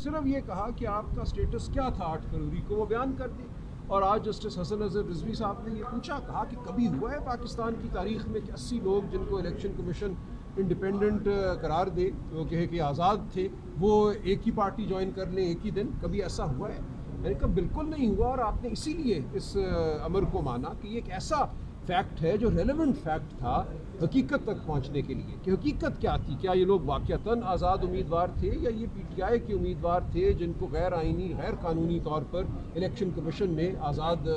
صرف یہ کہا کہ آپ کا اسٹیٹس کیا تھا 8 فروری کو وہ بیان کر دیں. اور آج جسٹس حسن اظہر رضوی صاحب نے یہ پوچھا, کہا کہ کبھی ہوا ہے پاکستان کی تاریخ میں کہ 80 لوگ جن کو الیکشن کمیشن انڈیپینڈنٹ قرار دے, وہ کہے کہ آزاد تھے, وہ ایک ہی پارٹی جوائن کر لیں ایک ہی دن؟ کبھی ایسا ہوا ہے؟ میں نے کہا بالکل نہیں ہوا, اور آپ نے اسی لیے اس امر کو مانا کہ یہ ایک ایسا فیکٹ ہے جو ریلیونٹ فیکٹ تھا حقیقت تک پہنچنے کے لیے, کہ حقیقت کیا تھی. کیا یہ لوگ واقعتاً آزاد امیدوار تھے, یا یہ پی ٹی آئی کے امیدوار تھے جن کو غیر آئینی غیر قانونی طور پر الیکشن کمیشن نے آزاد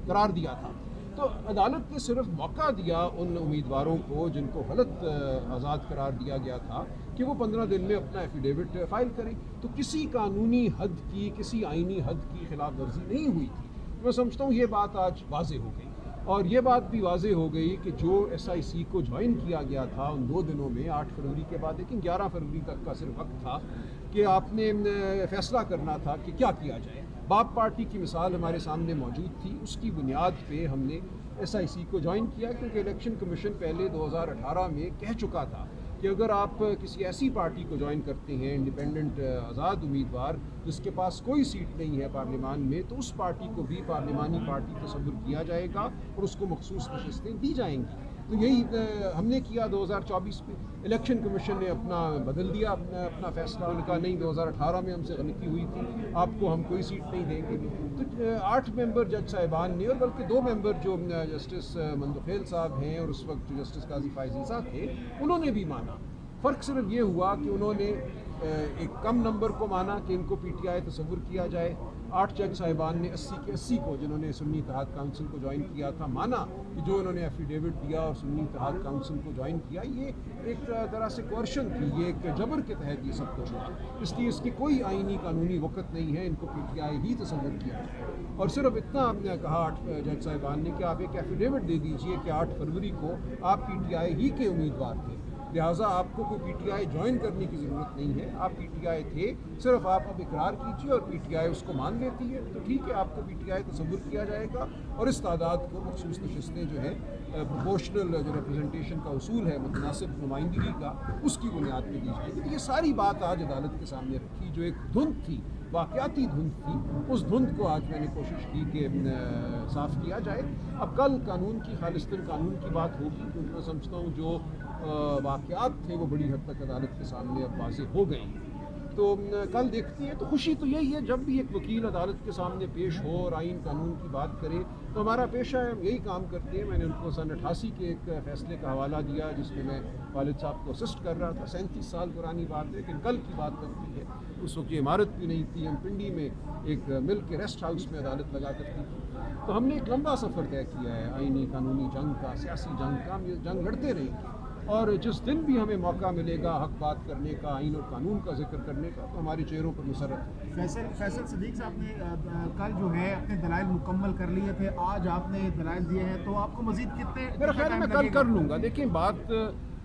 قرار دیا تھا. تو عدالت نے صرف موقع دیا ان امیدواروں کو جن کو غلط آزاد قرار دیا گیا تھا کہ وہ 15 دن میں اپنا ایفیڈیوٹ فائل کریں. تو کسی قانونی حد کی, کسی آئینی حد کی خلاف ورزی نہیں ہوئی تھی. میں سمجھتا ہوں یہ بات آج واضح ہو گئی, اور یہ بات بھی واضح ہو گئی کہ جو ایس آئی سی کو جوائن کیا گیا تھا ان 2 دنوں میں 8 فروری کے بعد, لیکن 11 فروری تک کا صرف وقت تھا کہ آپ نے فیصلہ کرنا تھا کہ کیا کیا جائے. باپ پارٹی کی مثال ہمارے سامنے موجود تھی, اس کی بنیاد پہ ہم نے ایس آئی سی کو جوائن کیا, کیونکہ الیکشن کمیشن پہلے 2018 میں کہہ چکا تھا کہ اگر آپ کسی ایسی پارٹی کو جوائن کرتے ہیں انڈیپینڈنٹ آزاد امیدوار جس کے پاس کوئی سیٹ نہیں ہے پارلیمان میں, تو اس پارٹی کو بھی پارلیمانی پارٹی تصور کیا جائے گا اور اس کو مخصوص نشستیں دی جائیں گی. تو یہی ہم نے کیا 2024 میں. الیکشن کمیشن نے اپنا بدل دیا اپنا فیصلہ, انہوں نے کہا نہیں 2018 میں ہم سے غلطی ہوئی تھی, آپ کو ہم کوئی سیٹ نہیں دیں گے. تو 8 ممبر جج صاحبان نے, اور بلکہ 2 ممبر جو جسٹس مندوخیل صاحب ہیں اور اس وقت جسٹس قاضی فائز عیسیٰ تھے, انہوں نے بھی مانا. فرق صرف یہ ہوا کہ انہوں نے ایک کم نمبر کو مانا کہ ان کو پی ٹی آئی تصور کیا جائے. 8 جج صاحبان نے 80 کے 80 کو, جنہوں نے سنی اتحاد کونسل کو جوائن کیا تھا, مانا کہ جو انہوں نے ایفیڈیوٹ دیا اور سنی اتحاد کونسل کو جوائن کیا یہ ایک طرح سے کوئرشن تھی, یہ ایک جبر کے تحت یہ سب کچھ ہوا. اس لیے اس کی کوئی آئینی قانونی وقت نہیں ہے, ان کو پی ٹی آئی ہی تصور کیا جائے. اور صرف اتنا ہم نے کہا 8 جج صاحبان نے کہ آپ ایک ایفیڈیوٹ دے دیجئے کہ 8 فروری کو آپ پی ٹی آئی ہی کے امیدوار تھے, لہٰذا آپ کو کوئی پی ٹی آئی جوائن کرنے کی ضرورت نہیں ہے, آپ پی ٹی آئی تھے, صرف آپ اب اقرار کیجیے اور پی ٹی آئی اس کو مان لیتی ہے, تو ٹھیک ہے آپ کو پی ٹی آئی تصور کیا جائے گا, اور اس تعداد کو مخصوص نشستیں جو ہے پروپورشنل جو ریپرزنٹیشن کا اصول ہے متناسب نمائندگی کا, اس کی بنیاد پہ دی جائے گی. یہ ساری بات آج عدالت کے سامنے رکھی, جو ایک دھند تھی, واقعاتی دھند تھی, اس دھند کو آج میں نے کوشش کی کہ صاف کیا جائے. اب کل قانون کی, خالصتاً قانون کی بات ہوگی, کیونکہ میں سمجھتا ہوں جو واقعات تھے وہ بڑی حد تک عدالت کے سامنے اب واضح ہو گئے ہیں. تو کل دیکھتے ہیں. تو خوشی تو یہی ہے جب بھی ایک وکیل عدالت کے سامنے پیش ہو اور آئین قانون کی بات کرے, تو ہمارا پیشہ ہے, ہم یہی کام کرتے ہیں. میں نے ان کو سن 88 کے ایک فیصلے کا حوالہ دیا جس میں والد صاحب کو اسسٹ کر رہا تھا. 37 سال پرانی بات ہے, لیکن کل کی بات کرتی ہے. اس وقت یہ عمارت بھی نہیں تھی, ہم پنڈی میں ایک مل کے ریسٹ ہاؤس میں عدالت لگا کرتی تھی. تو ہم نے ایک لمبا سفر طے کیا ہے آئینی قانونی جنگ کا, سیاسی جنگ کا. ہم یہ جنگ لڑتے رہیں گے, اور جس دن بھی ہمیں موقع ملے گا حق بات کرنے کا, آئین اور قانون کا ذکر کرنے کا, تو ہمارے چہروں پر مسرت ہے. فیصل صدیق صاحب نے کل جو ہے اپنے دلائل مکمل کر لیے تھے, آج آپ نے دلائل دیے ہیں, تو آپ کو مزید کتنے میرا خیال ہے میں کل کر لوں گا. دیکھیں بات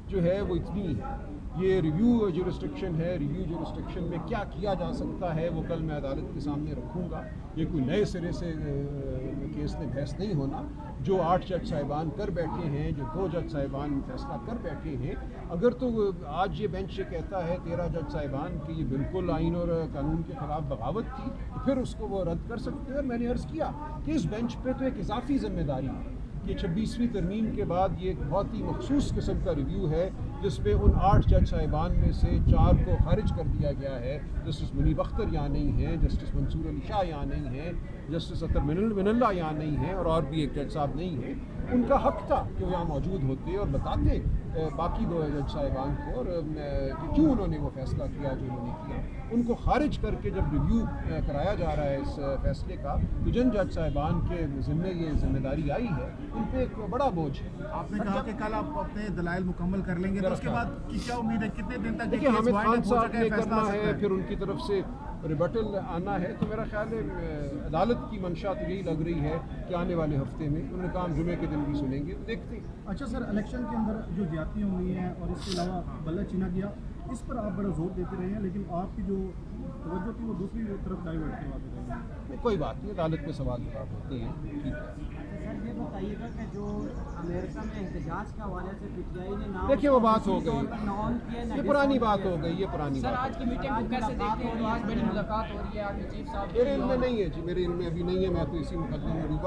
جو ہے وہ اتنی ہے, یہ ریویو جورسڈکشن ہے, ریویو جورسڈکشن میں کیا کیا جا سکتا ہے وہ کل میں عدالت کے سامنے رکھوں گا. یہ کوئی نئے سرے سے کیس میں بحث نہیں ہونا. جو 8 جج صاحبان کر بیٹھے ہیں, جو 2 جج صاحبان فیصلہ کر بیٹھے ہیں, اگر تو آج یہ بینچ یہ کہتا ہے 13 جج صاحبان کہ یہ بالکل آئین اور قانون کے خلاف بغاوت تھی, تو پھر اس کو وہ رد کر سکتے ہیں. اور میں نے عرض کیا کہ اس بینچ پہ تو ایک اضافی ذمہ داری ہے کہ 26ویں ترمیم کے بعد یہ ایک بہت ہی مخصوص قسم کا ریویو ہے جس میں ان 8 جج صاحبان میں سے 4 کو خارج کر دیا گیا ہے. جسٹس منیب اختر یہاں نہیں ہیں, جسٹس منصور علی شاہ یہاں نہیں ہیں, جسٹس اطہر من اللہ یہاں نہیں ہیں, اور بھی ایک جج صاحب نہیں ہیں. ان کا حق تھا کہ وہ یہاں موجود ہوتے اور بتاتے باقی 2 جج صاحبان کو, اور کہ کیوں انہوں نے وہ فیصلہ کیا جو انہوں نے کیا. ان کو خارج کر کے جب ریویو کرایا جا رہا ہے اس فیصلے کا, تو جن جج صاحبان کے ذمے یہ ذمہ داری آئی ہے ان پہ ایک بڑا بوجھ ہے. آپ نے کہا کہ کل آپ اپنے دلائل مکمل کر لیں گے, تو اس کے بعد کی کیا امید ہے, کتنے دن تک دیکھیے حامد خان صاحب نے کرنا ہے, پھر ان کی طرف سے ریبٹل آنا ہے. تو میرا خیال ہے عدالت کی منشا تو یہی لگ رہی ہے کہ آنے والے ہفتے میں, انہوں نے کہا ہم جمعے کے دن بھی سنیں گے, تو دیکھتے ہیں. اچھا سر, الیکشن کے اندر جو زیادتیاں ہوئی ہیں اور اس کے علاوہ بلہ چینا گیا, اس پر آپ بڑا زور دیتے رہے ہیں, لیکن آپ کی جو توجہ تھی وہ دوسری طرف ڈائیورٹ کرواتے رہے ہیں. کوئی بات نہیں, عدالت میں سوال جواب ہوتے ہیں, ٹھیک ہے. سر یہ بتائیے گا کہ جو امریکہ میں احتجاج کے حوالے سے پی ٹی آئی نے نام دیکھیے وہ بات ہو گئی، نام کیا یہ پرانی بات ہو گئی، یہ پرانی سر بات آج کی میٹنگ کو کیسے دیکھتے ہیں؟ آج بڑی ملاقات ہو رہی ہے، آج چیف صاحب میرے علم میں نہیں ہے جی، میرے علم میں ابھی نہیں ہے، میں تو اسی مقدمے میں ڈوبا